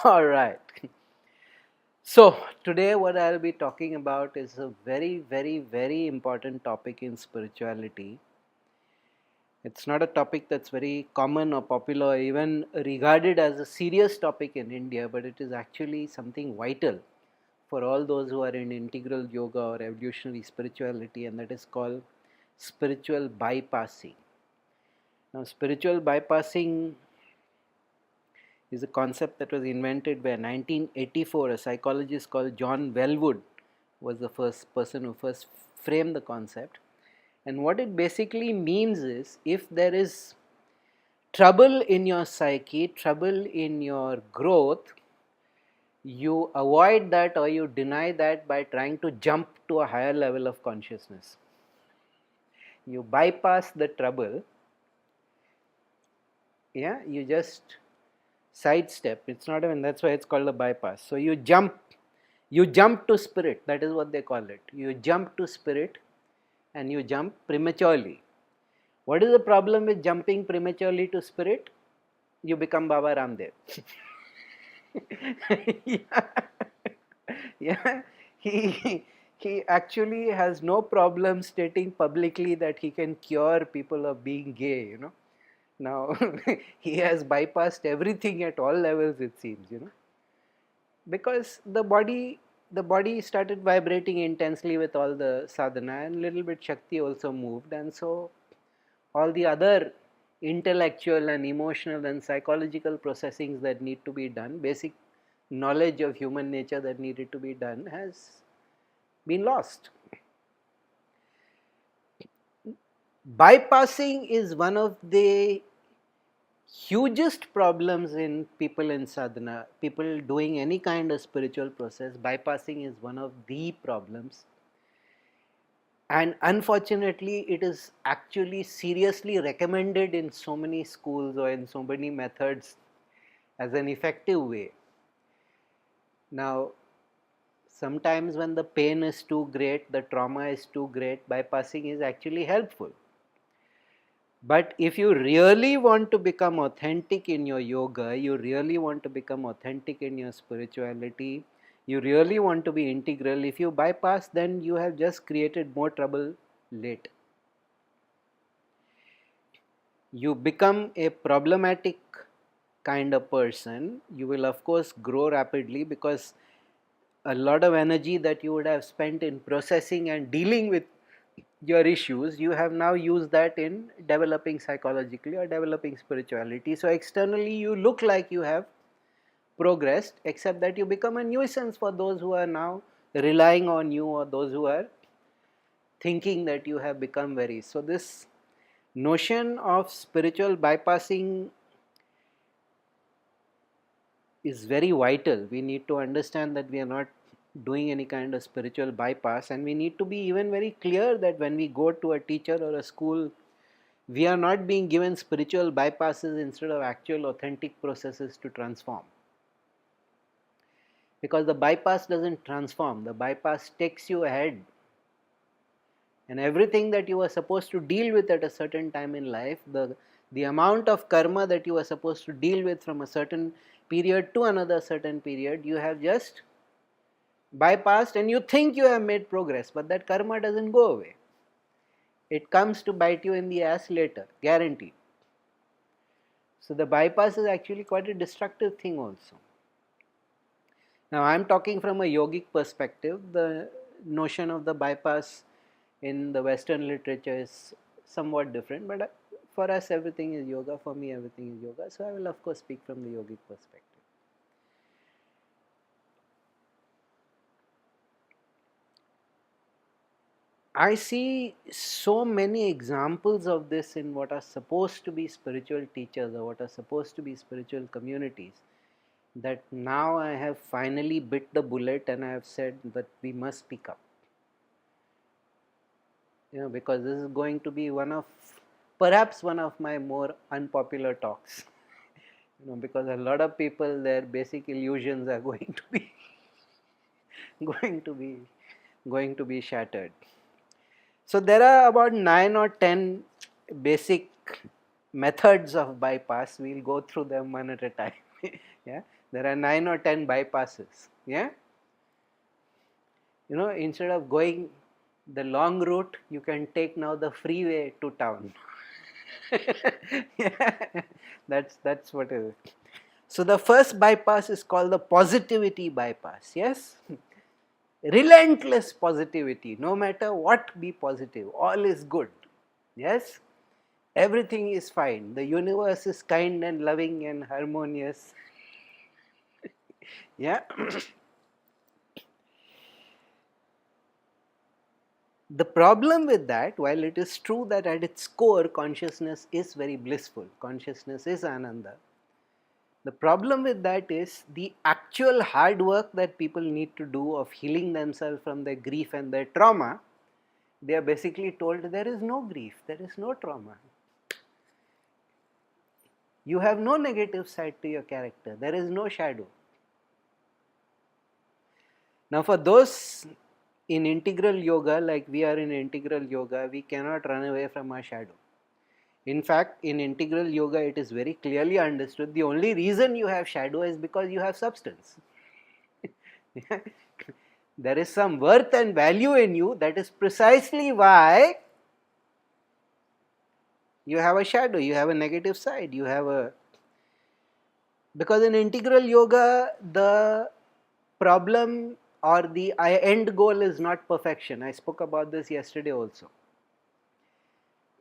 All right. So, today what I'll be talking about is a very, very, very important topic in spirituality. It's not a topic that's very common or popular or even regarded as a serious topic in India, but it is actually something vital for all those who are in integral yoga or evolutionary spirituality, and that is called spiritual bypassing. Now, spiritual bypassing is a concept that was invented by 1984. A psychologist called John Wellwood was the first person who first framed the concept. And what it basically means is, if there is trouble in your psyche, trouble in your growth, you avoid that or you deny that by trying to jump to a higher level of consciousness. You bypass the trouble, yeah, you just sidestep. It's not even, that's why it's called a bypass. So you jump to spirit. That is what they call it. You jump to spirit and you jump prematurely. What is the problem with jumping prematurely to spirit? You become Baba Ramdev. Yeah. Yeah. He actually has no problem stating publicly that he can cure people of being gay. Now he has bypassed everything at all levels, it seems. Because the body started vibrating intensely with all the sadhana, and little bit Shakti also moved, and so all the other intellectual and emotional and psychological processings that need to be done, basic knowledge of human nature that needed to be done, has been lost. Bypassing is one of the hugest problems in people in sadhana, people doing any kind of spiritual process. Bypassing is one of the problems, and unfortunately it is actually seriously recommended in so many schools or in so many methods as an effective way. Now, sometimes when the pain is too great, the trauma is too great, bypassing is actually helpful. But if you really want to become authentic in your yoga, you really want to become authentic in your spirituality, you really want to be integral, if you bypass, then you have just created more trouble late. You become a problematic kind of person. You will, of course, grow rapidly, because a lot of energy that you would have spent in processing and dealing with your issues, you have now used that in developing psychologically or developing spirituality. So externally you look like you have progressed, except that you become a nuisance for those who are now relying on you, or those who are thinking that you have become very. So this notion of spiritual bypassing is very vital. We need to understand that we are not doing any kind of spiritual bypass, and we need to be even very clear that when we go to a teacher or a school, we are not being given spiritual bypasses instead of actual authentic processes to transform. Because the bypass doesn't transform, the bypass takes you ahead, and everything that you were supposed to deal with at a certain time in life, the amount of karma that you were supposed to deal with from a certain period to another certain period, you have just bypassed, and you think you have made progress, but that karma doesn't go away. It comes to bite you in the ass later, guaranteed. So the bypass is actually quite a destructive thing also. Now I am talking from a yogic perspective. The notion of the bypass in the Western literature is somewhat different, but for us everything is yoga, for me everything is yoga, so I will of course speak from the yogic perspective. I see so many examples of this in what are supposed to be spiritual teachers or what are supposed to be spiritual communities, that now I have finally bit the bullet and I have said that we must speak up. Because this is going to be perhaps one of my more unpopular talks. Because a lot of people, their basic illusions are going to be going to be going to be shattered. So there are about 9 or 10 basic methods of bypass. We'll go through them one at a time. Yeah, There are 9 or 10 bypasses. Yeah, instead of going the long route, you can take now the freeway to town. Yeah, that's what it is. So the first bypass is called the positivity bypass. Yes, relentless positivity. No matter what, be positive. All is good. Yes, everything is fine. The universe is kind and loving and harmonious. Yeah. The problem with that, while it is true that at its core consciousness is very blissful, consciousness is Ananda, the problem with that is the actual hard work that people need to do of healing themselves from their grief and their trauma. They are basically told there is no grief, there is no trauma. You have no negative side to your character, there is no shadow. Now, for those in integral yoga, like we are in integral yoga, we cannot run away from our shadow. In fact, in integral yoga, it is very clearly understood the only reason you have shadow is because you have substance. There is some worth and value in you. That is precisely why you have a shadow, you have a negative side, you have a. Because in integral yoga, the problem or the end goal is not perfection. I spoke about this yesterday also.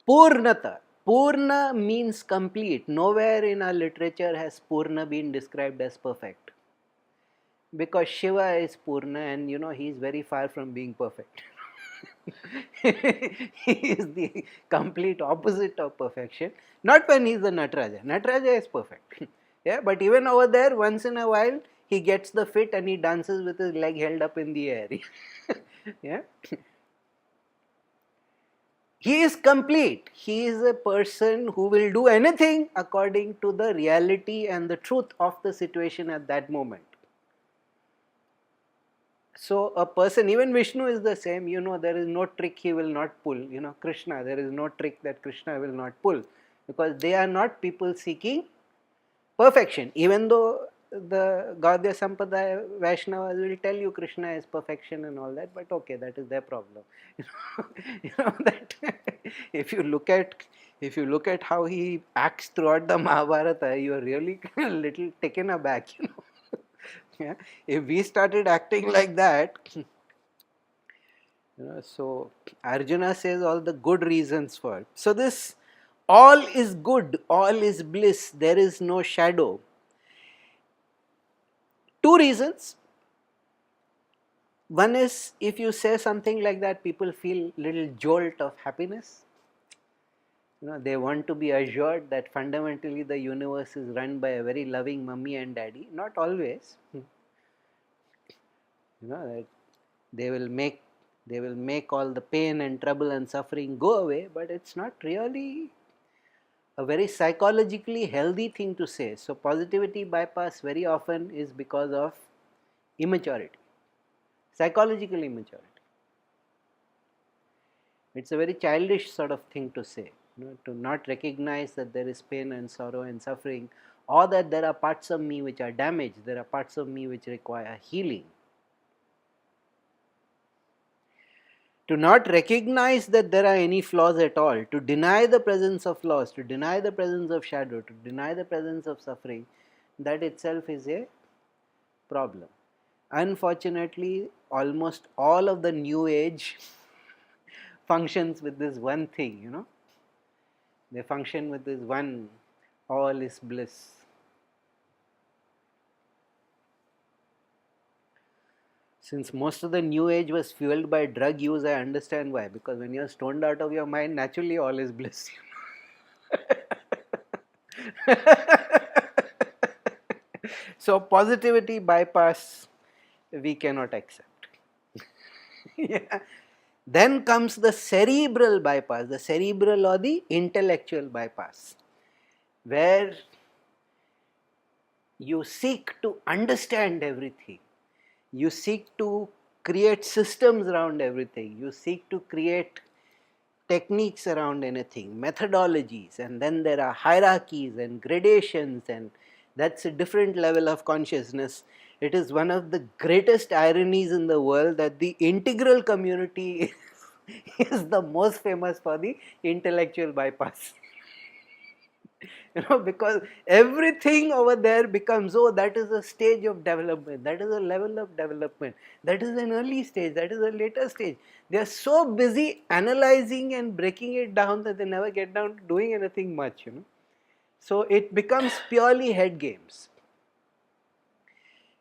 Purnata. Purna means complete. Nowhere in our literature has Purna been described as perfect. Because Shiva is Purna and he is very far from being perfect. He is the complete opposite of perfection. Not when he is the Nataraja. Nataraja is perfect. Yeah, but even over there, once in a while, he gets the fit and he dances with his leg held up in the air. Yeah. He is complete. He is a person who will do anything according to the reality and the truth of the situation at that moment. So a person, even Vishnu is the same, there is no trick he will not pull. Krishna, there is no trick that Krishna will not pull, because they are not people seeking perfection. Even though the Gaudiya Sampradaya Vaishnavas will tell you Krishna is perfection and all that, but okay, that is their problem. That if you look at how he acts throughout the Mahabharata, you are really a little taken aback. Yeah? If we started acting like that, so Arjuna says all the good reasons for it. So this all is good, all is bliss, there is no shadow. Two reasons. One is, if you say something like that, people feel little jolt of happiness. They want to be assured that fundamentally the universe is run by a very loving mummy and daddy. Not always. That they will make all the pain and trouble and suffering go away, but it's not really a very psychologically healthy thing to say. So positivity bypass very often is because of immaturity, psychological immaturity. It's a very childish sort of thing to say, to not recognize that there is pain and sorrow and suffering, or that there are parts of me which are damaged, there are parts of me which require healing. To not recognize that there are any flaws at all, to deny the presence of flaws, to deny the presence of shadow, to deny the presence of suffering, that itself is a problem. Unfortunately, almost all of the new age functions with this one thing, they function with this one, all is bliss. Since most of the new age was fueled by drug use, I understand why. Because when you're stoned out of your mind, naturally all is bliss. So positivity bypass we cannot accept. Yeah. Then comes the cerebral bypass, the cerebral or the intellectual bypass, where you seek to understand everything. You seek to create systems around everything. You seek to create techniques around anything, methodologies, and then there are hierarchies and gradations, and That's a different level of consciousness. It is one of the greatest ironies in the world that the integral community is the most famous for the intellectual bypass. Because everything over there becomes, oh, that is a stage of development, that is a level of development, that is an early stage, that is a later stage. They are so busy analyzing and breaking it down that they never get down to doing anything much. So it becomes purely head games.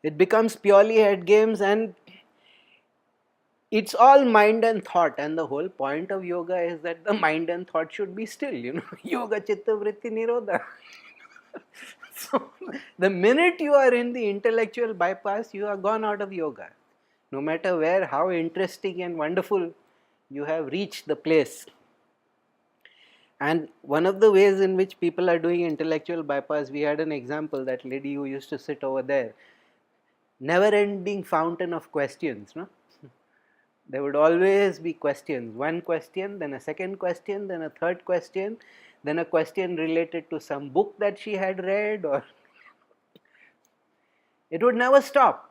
It becomes purely head games, and it's all mind and thought, and the whole point of yoga is that the mind and thought should be still. Yoga chitta vritti nirodha. So the minute you are in the intellectual bypass, you are gone out of yoga. No matter where, how interesting and wonderful, you have reached the place. And one of the ways in which people are doing intellectual bypass, we had an example, that lady who used to sit over there, never ending fountain of questions. There would always be questions. One question, then a second question, then a third question, then a question related to some book that she had read, or it would never stop.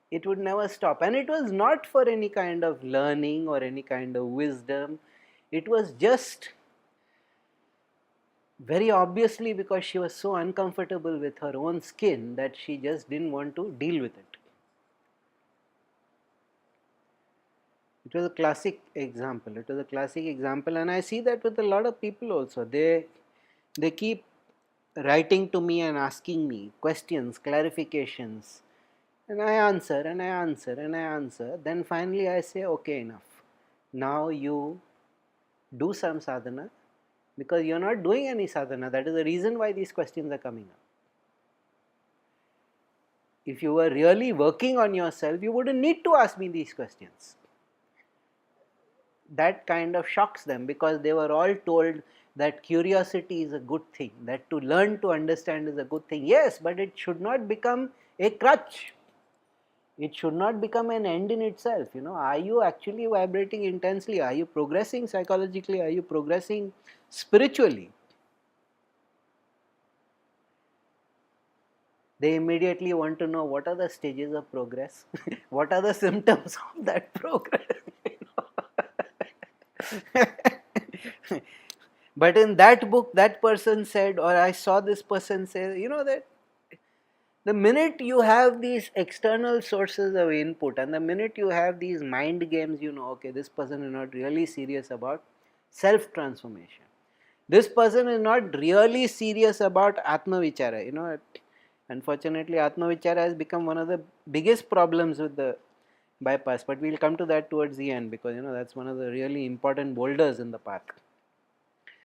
It would never stop. And it was not for any kind of learning or any kind of wisdom. It was just very obviously because she was so uncomfortable with her own skin that she just didn't want to deal with it. It was a classic example. It was a classic example, and I see that with a lot of people also. They keep writing to me and asking me questions, clarifications, and I answer and I answer and I answer. Then finally I say, okay, enough. Now you do some sadhana, because you're not doing any sadhana. That is the reason why these questions are coming up. If you were really working on yourself, you wouldn't need to ask me these questions. That kind of shocks them, because they were all told that curiosity is a good thing, that to learn to understand is a good thing. Yes, but it should not become a crutch. It should not become an end in itself. Are you actually vibrating intensely? Are you progressing psychologically? Are you progressing spiritually? They immediately want to know, what are the stages of progress? What are the symptoms of that progress? But in that book, that person said, or I saw this person say, that the minute you have these external sources of input, and the minute you have these mind games, okay, this person is not really serious about self transformation. This person is not really serious about Atma Vichara. Unfortunately, Atma Vichara has become one of the biggest problems with the bypass, but we'll come to that towards the end, because that's one of the really important boulders in the path.